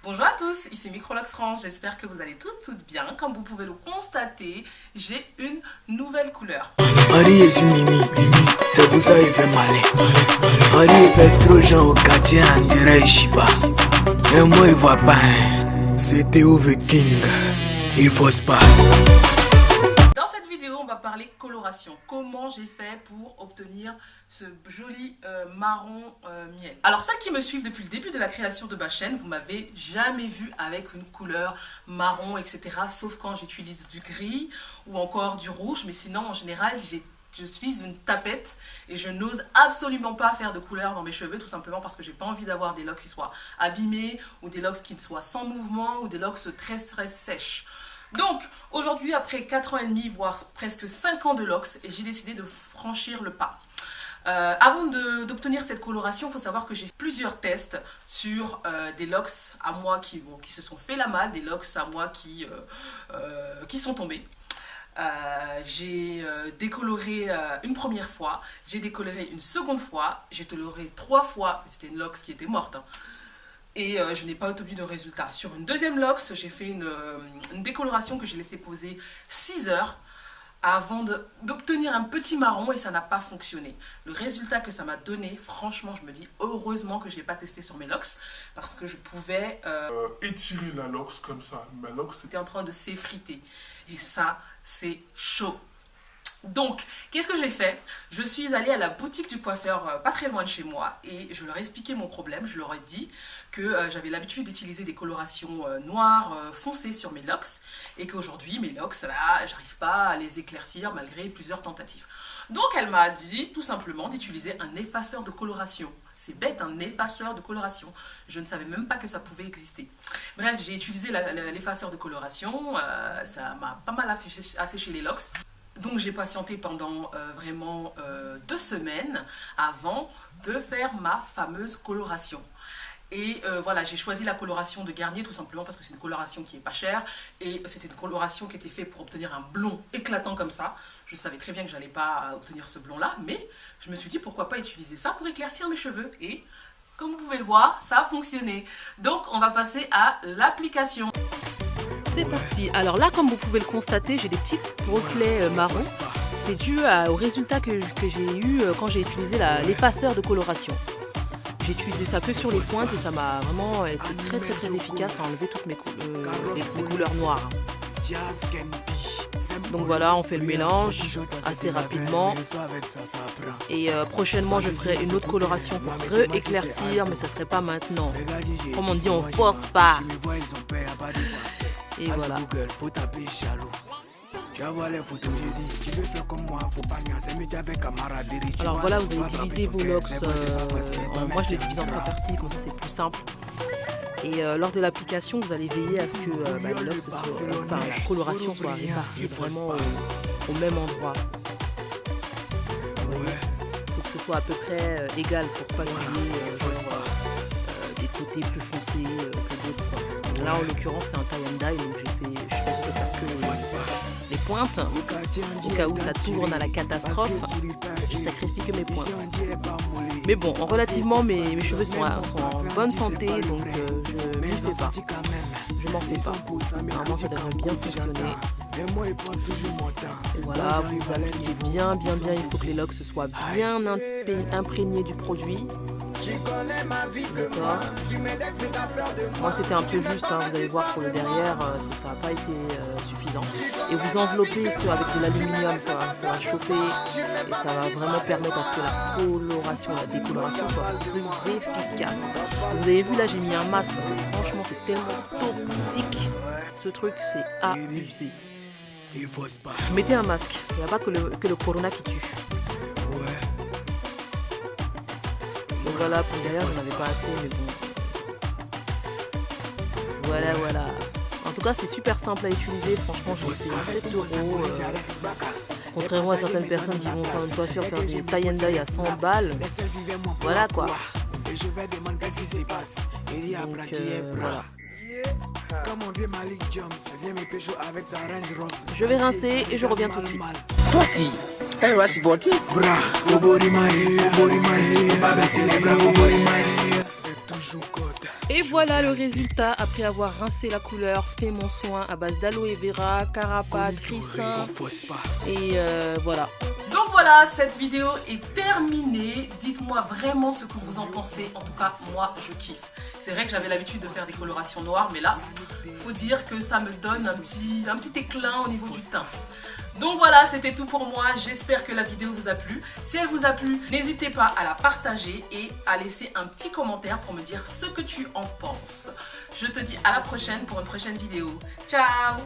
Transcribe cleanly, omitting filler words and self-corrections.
Bonjour à tous, ici Microlox France, j'espère que vous allez toutes bien. Comme vous pouvez le constater, j'ai une nouvelle couleur. Marie est une mimi, c'est pour ça qu'il fait malin. Marie fait trop gens au quartier, on dirait Ishiba. Mais moi il voit pas, hein. C'était Ove King, il fausse pas. Dans cette vidéo, on va parler coloration. Comment j'ai fait pour obtenir ce joli marron miel. Alors celles qui me suivent depuis le début de la création de ma chaîne, vous m'avez jamais vu avec une couleur marron, etc. Sauf quand j'utilise du gris ou encore du rouge. Mais sinon, en général, je suis une tapette et je n'ose absolument pas faire de couleur dans mes cheveux, tout simplement parce que j'ai pas envie d'avoir des locks qui soient abîmés ou des locks qui soient sans mouvement ou des locks très sèches. Donc aujourd'hui, après 4 ans et demi, voire presque 5 ans de locks, j'ai décidé de franchir le pas. Avant d'obtenir cette coloration, il faut savoir que j'ai fait plusieurs tests sur des locks à moi qui se sont fait la malle, des locks à moi qui sont tombés. J'ai décoloré une première fois, j'ai décoloré une seconde fois, j'ai coloré 3 fois, c'était une locks qui était morte. Hein. Et je n'ai pas obtenu de résultat. Sur une deuxième locks, j'ai fait une décoloration que j'ai laissé poser 6 heures avant d'obtenir un petit marron et ça n'a pas fonctionné. Le résultat que ça m'a donné, franchement, je me dis heureusement que je n'ai pas testé sur mes locks parce que je pouvais étirer la locks comme ça. Ma locks c'était en train de s'effriter et ça, c'est chaud. Donc, qu'est-ce que j'ai fait? Je suis allée à la boutique du coiffeur pas très loin de chez moi et je leur ai expliqué mon problème. Je leur ai dit que j'avais l'habitude d'utiliser des colorations noires foncées sur mes locks et qu'aujourd'hui, mes locks, là, j'arrive pas à les éclaircir malgré plusieurs tentatives. Donc, elle m'a dit tout simplement d'utiliser un effaceur de coloration. C'est bête, un effaceur de coloration. Je ne savais même pas que ça pouvait exister. Bref, j'ai utilisé l'effaceur de coloration. Ça m'a pas mal asséché les locks. Donc j'ai patienté pendant vraiment 2 semaines avant de faire ma fameuse coloration. Et voilà, j'ai choisi la coloration de Garnier tout simplement parce que c'est une coloration qui est pas chère. Et c'était une coloration qui était faite pour obtenir un blond éclatant comme ça. Je savais très bien que j'allais pas obtenir ce blond là, mais je me suis dit pourquoi pas utiliser ça pour éclaircir mes cheveux. Et comme vous pouvez le voir, ça a fonctionné. Donc on va passer à l'application. C'est parti. Alors là, comme vous pouvez le constater, j'ai des petits reflets marron. C'est dû au résultat que j'ai eu quand j'ai utilisé l'effaceur de coloration. J'ai utilisé ça que sur les pointes et ça m'a vraiment été très efficace à enlever toutes mes couleurs noires. Donc voilà, on fait le mélange assez rapidement. Et prochainement, je ferai une autre coloration pour rééclaircir, mais ça ne serait pas maintenant. Comme on dit, on force pas. Et voilà. Alors voilà, vous allez diviser vos locks. Moi, je les divise en 3 parties, comme ça c'est plus simple. Et lors de l'application, vous allez veiller à ce que les locks la coloration soit répartie vraiment au même endroit. Il faut que ce soit à peu près égal pour pas qu'il y ait des côtés plus foncés que d'autres. Là en l'occurrence c'est un tie and dye, donc j'ai choisi de faire que les pointes. Au cas où ça tourne à la catastrophe, je sacrifie que mes pointes. Mais bon, relativement mes cheveux sont en bonne santé, donc je m'y fais pas. Je m'en fais pas. Normalement ça devrait bien fonctionner. Et voilà, vous appliquez bien, il faut que les locks soient bien imprégnés du produit. D'accord. Moi c'était un peu juste, hein, vous allez voir pour le derrière, ça n'a pas été suffisant. Et vous enveloppez avec de l'aluminium, ça va chauffer et ça va vraiment permettre à ce que la coloration, la décoloration soit plus efficace. Vous avez vu là j'ai mis un masque, parce que franchement c'est tellement toxique, ce truc c'est abusé. Mettez un masque, il n'y a pas que le corona qui tue. Voilà, pour derrière, je n'en avais pas assez, mais bon. Voilà. En tout cas, c'est super simple à utiliser. Franchement, je l'ai fait 7 €. Contrairement à certaines personnes qui vont sur une coiffure faire des tie and dye à 100 balles. Voilà quoi. Donc, voilà. Je vais rincer et je reviens tout de suite. Eh ouais, c'est boti. Bravo, Bori Maïs, c'est toujours code. Et voilà le résultat après avoir rincé la couleur, fait mon soin à base d'aloe vera, carapace, ricin et voilà. Donc voilà, cette vidéo est terminée. Dites-moi vraiment ce que vous en pensez. En tout cas, moi, je kiffe. C'est vrai que j'avais l'habitude de faire des colorations noires, mais là, faut dire que ça me donne un petit éclat au niveau du teint. Donc voilà, c'était tout pour moi. J'espère que la vidéo vous a plu. Si elle vous a plu, n'hésitez pas à la partager et à laisser un petit commentaire pour me dire ce que tu en penses. Je te dis à la prochaine pour une prochaine vidéo. Ciao!